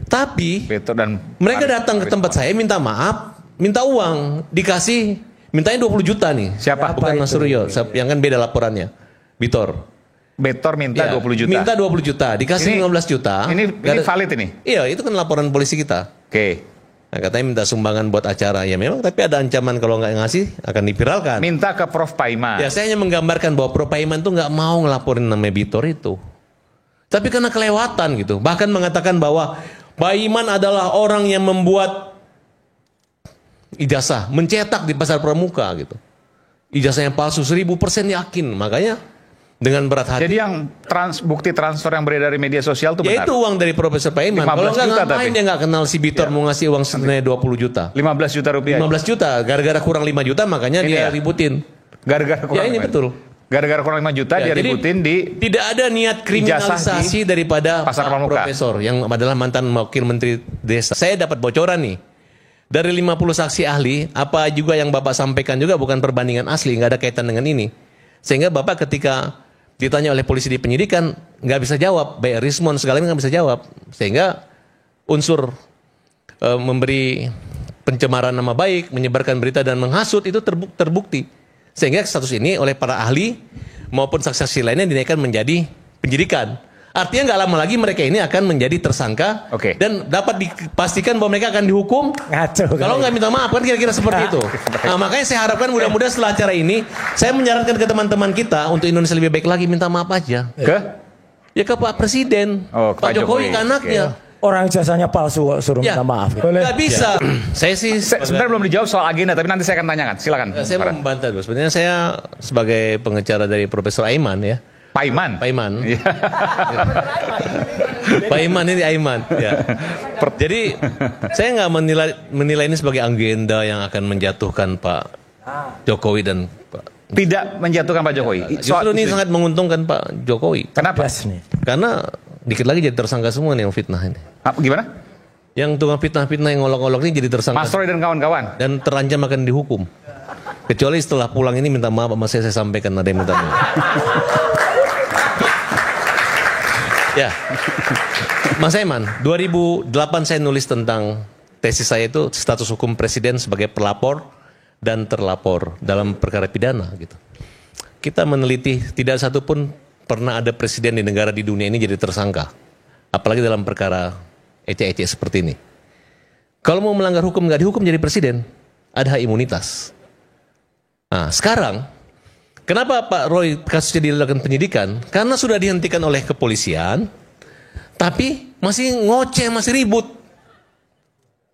Tapi Beto dan mereka datang ke tempat saya minta maaf, minta uang, dikasih, mintanya 20 juta nih. Siapa? Bukan Mas Suryo, yang kan beda laporannya. Bitor. Betor minta Ya, 20 juta. Minta 20 juta, dikasih 15 juta. Ini valid ini? Iya, itu kan laporan polisi kita. Oke. Nah, katanya minta sumbangan buat acara. Ya memang, tapi ada ancaman kalau nggak ngasih akan dipiralkan. Minta ke Prof Paiman. Ya, saya hanya menggambarkan bahwa Prof Paiman tuh nggak mau ngelaporin namanya Bitor itu. Tapi karena kelewatan gitu. Bahkan mengatakan bahwa Paiman adalah orang yang membuat ijazah, mencetak di pasar pramuka gitu. Ijazah yang palsu 1000% yakin. Makanya dengan berat hati. Jadi yang bukti transfer yang beredar dari media sosial itu benar? Ya itu uang dari Profesor Paiman. Kalau nggak ngapain dia nggak kenal si Bitor mau ngasih uang senilai 20 juta. 15 juta rupiah? 15 juta. Gara-gara kurang 5 juta makanya ini dia ributin. Gara-gara kurang ya ini betul. Gara-gara kurang 5 juta dia ributin di... Tidak ada niat kriminalisasi daripada Pasar Pramuka. Profesor yang adalah mantan wakil menteri desa. Saya dapat bocoran nih. Dari 50 saksi ahli, apa juga yang Bapak sampaikan juga bukan perbandingan asli, nggak ada kaitan dengan ini. Sehingga Bapak ketika ditanya oleh polisi di penyidikan, nggak bisa jawab. Baik respon segalanya nggak bisa jawab. Sehingga unsur memberi pencemaran nama baik, menyebarkan berita dan menghasut itu terbukti. Sehingga status ini oleh para ahli maupun saksi-saksi lainnya dinaikkan menjadi penyidikan. Artinya nggak lama lagi mereka ini akan menjadi tersangka dan dapat dipastikan bahwa mereka akan dihukum. Kalau nggak minta maaf kan kira-kira seperti itu. Nah makanya saya harapkan mudah-mudahan setelah acara ini saya menyarankan ke teman-teman kita untuk Indonesia lebih baik lagi minta maaf aja. Ya ke Pak Presiden, Pak Jokowi ke anaknya. Orang ijazahnya palsu suruh minta maaf. Nggak bisa. Saya sih sebenarnya belum dijawab soal agenda, tapi nanti saya akan tanyakan. Silakan. Saya mau membantah dulu. Sebenarnya saya sebagai pengacara dari Profesor Aiman ya. Paiman. Paiman ini Aiman. Ya. Jadi saya nggak menilai ini sebagai agenda yang akan menjatuhkan Pak Jokowi dan Pak. Tidak menjatuhkan Pak Jokowi. Justru ini sangat menguntungkan Pak Jokowi. Kenapa? Karena dikit lagi jadi tersangka semua nih yang fitnah ini. Gimana? Yang tukang fitnah-fitnah yang ngolok-ngolok ini jadi tersangka. Mas Roy dan kawan-kawan. Dan terancam akan dihukum. Kecuali setelah pulang ini minta maaf sama saya sampaikan ada yang minta maaf. Ya, Mas Aiman, 2008 saya nulis tentang tesis saya itu status hukum presiden sebagai pelapor dan terlapor dalam perkara pidana gitu. Kita meneliti tidak satu pun pernah ada presiden di negara di dunia ini jadi tersangka. Apalagi dalam perkara ecek-ecek seperti ini. Kalau mau melanggar hukum nggak dihukum jadi presiden, ada hak imunitas. Nah sekarang, kenapa Pak Roy kasusnya dilakukan penyidikan? Karena sudah dihentikan oleh kepolisian, tapi masih ngoceh, masih ribut.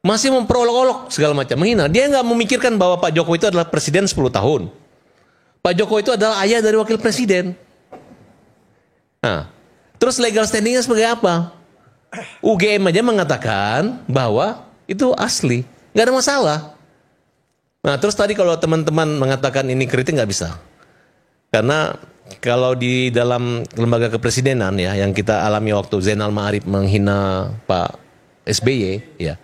Masih memperolok-olok segala macam, menghina. Dia nggak memikirkan bahwa Pak Jokowi itu adalah presiden 10 tahun. Pak Jokowi itu adalah ayah dari wakil presiden. Nah, terus legal standingnya sebagai apa? UGM aja mengatakan bahwa itu asli, nggak ada masalah. Nah, terus tadi kalau teman-teman mengatakan ini kritik nggak bisa, karena kalau di dalam lembaga kepresidenan ya, yang kita alami waktu Zainal Ma'arif menghina Pak SBY, ya,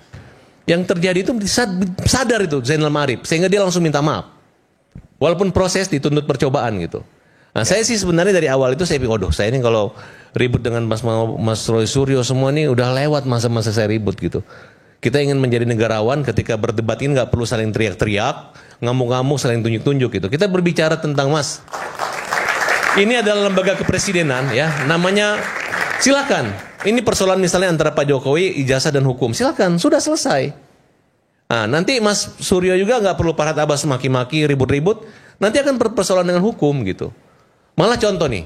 yang terjadi itu sadar itu Zainal Ma'arif, sehingga dia langsung minta maaf, walaupun proses dituntut percobaan gitu. Nah, saya sih sebenarnya dari awal itu saya pikir, waduh, saya ini kalau ribut dengan Mas Roy Suryo semua ini udah lewat masa-masa saya ribut gitu. Kita ingin menjadi negarawan ketika berdebat ini nggak perlu saling teriak-teriak, ngamuk-ngamuk, saling tunjuk-tunjuk gitu. Kita berbicara tentang Mas. Ini adalah lembaga kepresidenan ya, namanya silakan. Ini persoalan misalnya antara Pak Jokowi, ijazah dan hukum, silakan, sudah selesai. Nah, nanti Mas Suryo juga nggak perlu Farhad Abbas maki-maki, ribut-ribut, nanti akan persoalan dengan hukum gitu. Malah contoh nih,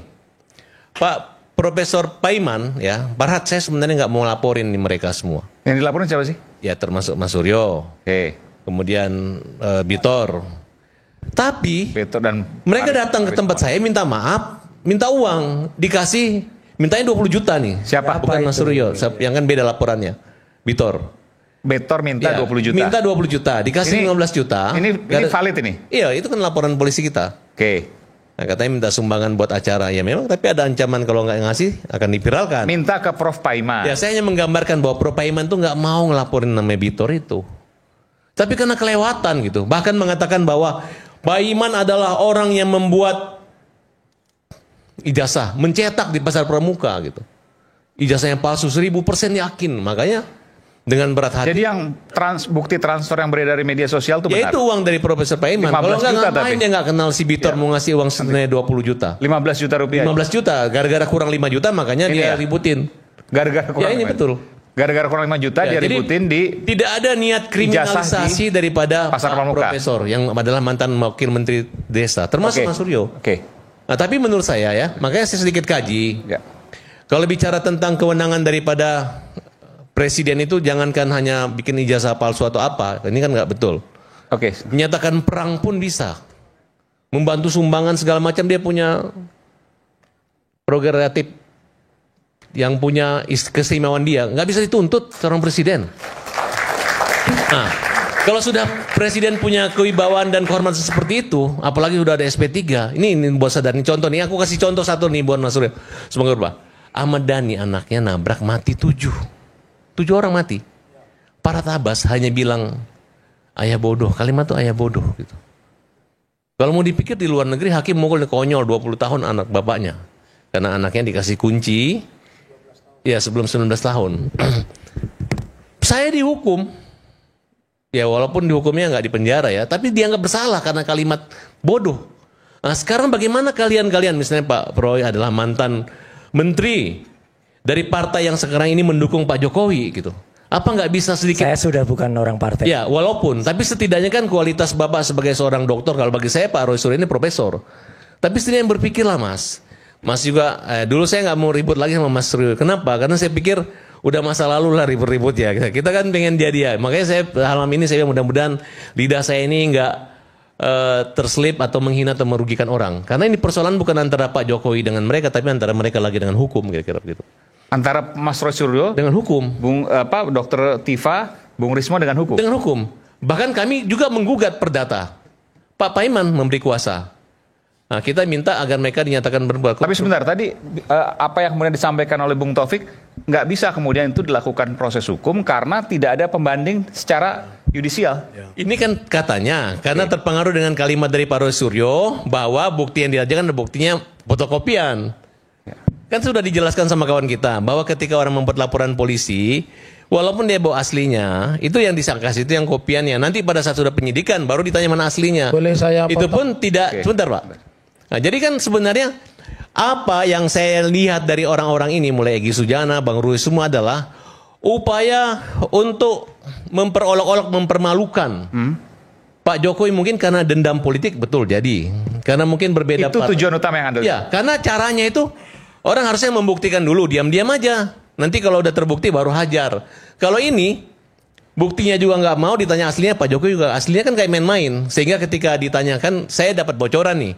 Pak Profesor Paiman ya, Farhad saya sebenarnya nggak mau laporin nih mereka semua. Yang dilaporin siapa sih? Ya termasuk Mas Suryo, kemudian Bitor. Tapi Beto dan mereka datang ke tempat saya minta maaf, minta uang, dikasih, mintanya 20 juta nih. Siapa? Bukan Mas Suryo, yang kan beda laporannya. Bitor. Betor minta 20 juta. Minta 20 juta, dikasih 15 juta. Ini valid ini? Iya, itu kan laporan polisi kita. Nah, katanya minta sumbangan buat acara. Ya memang, tapi ada ancaman kalau nggak ngasih akan dipiralkan. Minta ke Prof Paiman. Ya, saya hanya menggambarkan bahwa Prof Paiman tuh nggak mau ngelaporin namanya Bitor itu. Tapi karena kelewatan gitu. Bahkan mengatakan bahwa Paiman adalah orang yang membuat ijazah, mencetak di pasar pramuka gitu. Ijazah yang palsu 1000% yakin. Makanya dengan berat hati. Jadi yang bukti transfer yang beredar dari media sosial itu Ya benar? itu uang dari Profesor Paiman. 15 Kalau nggak juta ngapain tapi. dia nggak kenal si Bitor mau ngasih uang senilai 20 juta. 15 juta rupiah. 15 juta, gara-gara kurang 5 juta makanya Ini dia ya? ributin. Gara-gara kurang Ya ini 5. betul. Gara-gara kurang 5 juta dia jadi ributin di tidak ada niat kriminalisasi daripada Pasar Pak Pramuka. Profesor yang adalah mantan wakil menteri desa, termasuk Oke. Mas Suryo. Oke. Nah, tapi menurut saya ya, makanya saya sedikit kaji. Ya. Kalau bicara tentang kewenangan daripada presiden itu jangankan hanya bikin ijazah palsu atau apa, ini kan nggak betul. Oke. Menyatakan perang pun bisa. Membantu sumbangan segala macam dia punya prerogatif yang punya keistimewaan dia. Nggak bisa dituntut seorang presiden. Nah, kalau sudah presiden punya kewibawaan dan kehormatan seperti itu, apalagi sudah ada SP3. Ini buat sadar. Ini contoh nih, aku kasih contoh satu nih buat Mas Surya. Semoga berubah. Ahmad Dhani anaknya nabrak mati 7 orang mati. Para tabas hanya bilang ayah bodoh, kalimat tuh ayah bodoh gitu. Kalau mau dipikir di luar negeri hakim mukul konyol 20 tahun anak bapaknya. Karena anaknya dikasih kunci ya sebelum 19 tahun. Saya dihukum. Ya walaupun dihukumnya nggak di penjara ya, tapi dianggap bersalah karena kalimat bodoh. Nah sekarang bagaimana kalian misalnya Pak Roy adalah mantan menteri dari partai yang sekarang ini mendukung Pak Jokowi gitu. Apa nggak bisa sedikit? Saya sudah bukan orang partai. Ya, walaupun, tapi setidaknya kan kualitas Bapak sebagai seorang dokter, kalau bagi saya Pak Roy Suryo ini profesor. Tapi setidaknya berpikirlah Mas. Mas juga, dulu saya nggak mau ribut lagi sama Mas Suryo. Kenapa? Karena saya pikir udah masa lalu lah ribut-ribut ya. Kita kan pengen dia. Makanya saya malam ini saya mudah-mudahan lidah saya ini nggak terselip atau menghina atau merugikan orang. Karena ini persoalan bukan antara Pak Jokowi dengan mereka, tapi antara mereka lagi dengan hukum kira-kira begitu. Antara Mas Roy Suryo Dengan hukum. Dokter Tifa, Bung Rismo dengan hukum. Dengan hukum. Bahkan kami juga menggugat perdata. Pak Paiman memberi kuasa. Nah, kita minta agar mereka dinyatakan berbuat. Tapi sebentar, tadi apa yang kemudian disampaikan oleh Bung Taufik, nggak bisa kemudian itu dilakukan proses hukum karena tidak ada pembanding secara yudisial. Ini kan katanya, karena terpengaruh dengan kalimat dari Pak Roy Suryo, bahwa bukti yang diajukan buktinya fotokopian. Kan sudah dijelaskan sama kawan kita, bahwa ketika orang membuat laporan polisi, walaupun dia bawa aslinya, itu yang disangka itu yang kopiannya. Nanti pada saat sudah penyidikan, baru ditanya mana aslinya. Boleh saya Itu pun tidak, sebentar Pak. Nah, jadi kan sebenarnya apa yang saya lihat dari orang-orang ini, mulai Egy Sujana, Bang Rui semua adalah upaya untuk memperolok-olok, mempermalukan Pak Jokowi mungkin karena dendam politik, betul jadi. Karena mungkin berbeda. Itu tujuan utama yang Anda lihat. Ya, karena caranya itu orang harusnya membuktikan dulu, diam-diam aja. Nanti kalau udah terbukti baru hajar. Kalau ini buktinya juga nggak mau, ditanya aslinya, Pak Jokowi juga aslinya kan kayak main-main. Sehingga ketika ditanyakan, saya dapat bocoran nih.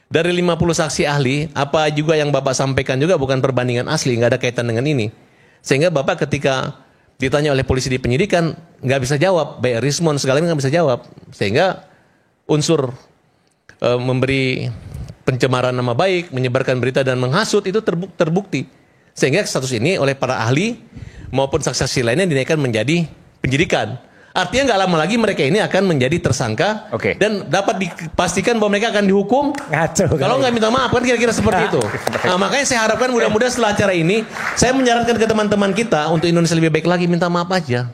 Dari 50 saksi ahli, apa juga yang Bapak sampaikan juga bukan perbandingan asli, nggak ada kaitan dengan ini. Sehingga Bapak ketika ditanya oleh polisi di penyidikan, nggak bisa jawab, baik Rismon segalanya nggak bisa jawab. Sehingga unsur memberi pencemaran nama baik, menyebarkan berita dan menghasut itu terbukti. Sehingga status ini oleh para ahli maupun saksi-saksi lainnya dinaikkan menjadi penyidikan. Artinya nggak lama lagi mereka ini akan menjadi tersangka dan dapat dipastikan bahwa mereka akan dihukum. Ngaco. Kalau nggak minta maaf kan kira-kira seperti itu. Nah, makanya saya harapkan mudah-mudahan setelah acara ini saya menyarankan ke teman-teman kita untuk Indonesia lebih baik lagi, minta maaf aja.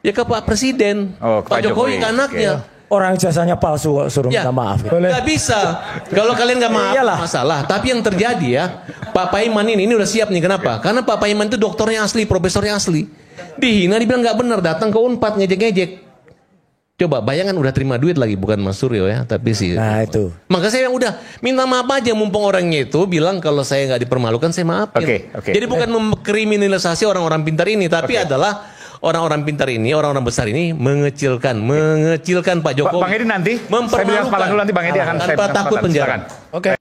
Ya ke Pak Presiden, Pak Jokowi ke anaknya. Orang ijazahnya palsu kok suruh minta maaf. Nggak bisa. Kalau kalian nggak maaf masalah. Tapi yang terjadi ya, Pak Paiman ini udah siap nih. Kenapa? Karena Pak Paiman itu doktornya asli, profesornya asli. Dihina, dibilang nggak benar, datang ke Unpad ngejek-ngejek. Coba bayangkan udah terima duit lagi, bukan Mas Suryo ya, tapi sih. Nah itu. Maka saya yang udah minta maaf aja, mumpung orangnya itu bilang kalau saya nggak dipermalukan, saya maafin. Jadi bukan mengkriminalisasi orang-orang pintar ini, tapi adalah orang-orang pintar ini, orang-orang besar ini mengecilkan Pak Jokowi. Bang Edi nanti, saya bilang kepala dulu nanti Bang Edi akan tanpa takut penjara. Oke.